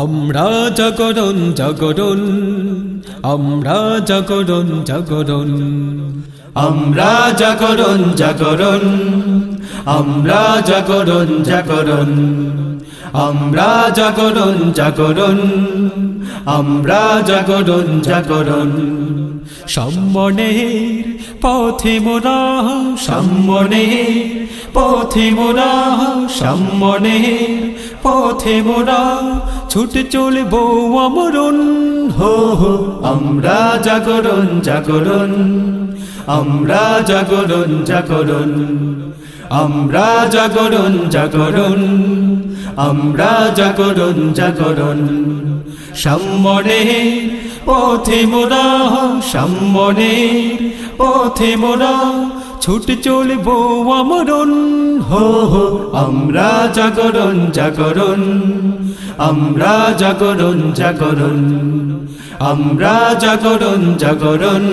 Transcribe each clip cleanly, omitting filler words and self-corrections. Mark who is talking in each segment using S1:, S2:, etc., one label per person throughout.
S1: আমরা জাগরণ জাগরণ, আমরা জাগরণ জাগরণ,
S2: আমরা জাগরণ জাগরণ, আমরা জাগরণ জাগরণ, আমরা জাগরণ জাগরণ, আমরা জাগরণ জাগরণ।
S1: সম্মানের পথে মোরা,
S2: সম্মানের পথে মোরা, সম্মানের পথে মোরা
S1: ছুটে চলবো আমরণ।
S2: হো হো আমরা জাগরণ জাগরণ, আমরা জাগরণ জাগরণ, আমরা জাগরণ জাগরণ, আমরা জাগরণ জাগরণ। সম্মানের পথে মোরা, সম্মানের পথে মোরা
S1: ছুটে চলবো আমরণ।
S2: হো হো আমরা জাগরণ জাগরণ, আমরা জাগরণ জাগরণ, আমরা জাগরণ জাগরণ,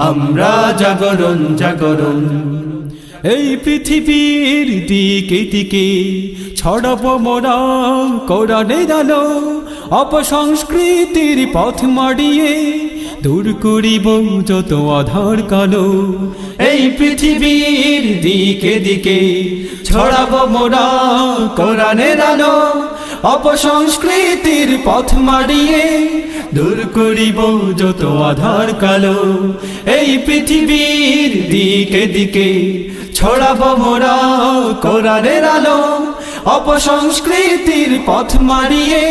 S2: আমরা জাগরণ জাগরণ।
S1: এই পৃথিবীর দিকে দিকে ছড়াবো মোরা কোরআনের আলো, অপসংস্কৃতির পথ মাড়িয়ে দূর করিব যত আধার কালো।
S2: এই পৃথিবীর দিকে দিকে ছড়াবো মোরা কোরআনের আলো, অপসংস্কৃতির পথ মাড়িয়ে দূর করিব যত আধার কালো। এই পৃথিবীর দিকে দিকে ছড়াবো মোরা কোরআনের আলো, অপসংস্কৃতির পথ মাড়িয়ে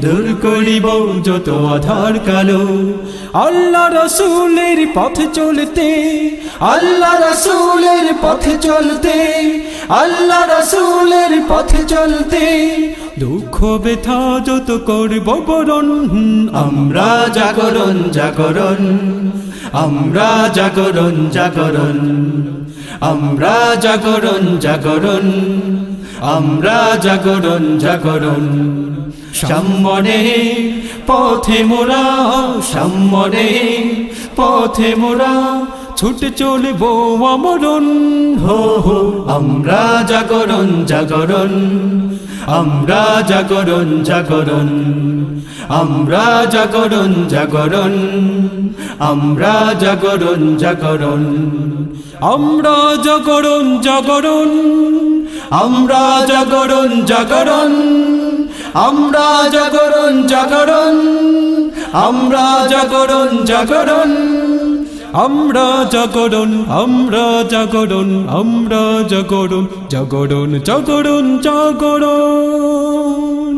S2: দূর করিব যত আধার কালো।
S1: আল্লাহ রাসূলের পথে চলতে,
S2: আল্লাহ রাসূলের পথে চলতে, আল্লাহ রাসূলের পথে চলতে
S1: দুঃখ ব্যথা যত করব বরণ।
S2: আমরা জাগরণ জাগরণ, আমরা জাগরণ জাগরণ, আমরা জাগরণ জাগরণ, আমরা জাগরণ জাগরণ। সম্মানের পথে মোরা, সম্মানের পথে মোরা
S1: ছুটে চলবো আমরণ।
S2: হো হো আমরা জাগরণ জাগরণ, আমরা জাগরণ জাগরণ, আমরা জাগরণ জাগরণ, আমরা জাগরণ জাগরণ,
S1: আমরা জাগরণ জাগরণ,
S2: আমরা জাগরণ জাগরণ, আমরা জাগরণ জাগরণ, আমরা জাগরণ জাগরণ,
S1: আমরা জাগরণ, আমরা জাগরণ, আমরা জাগরণ জাগরণ জাগরণ জাগরণ।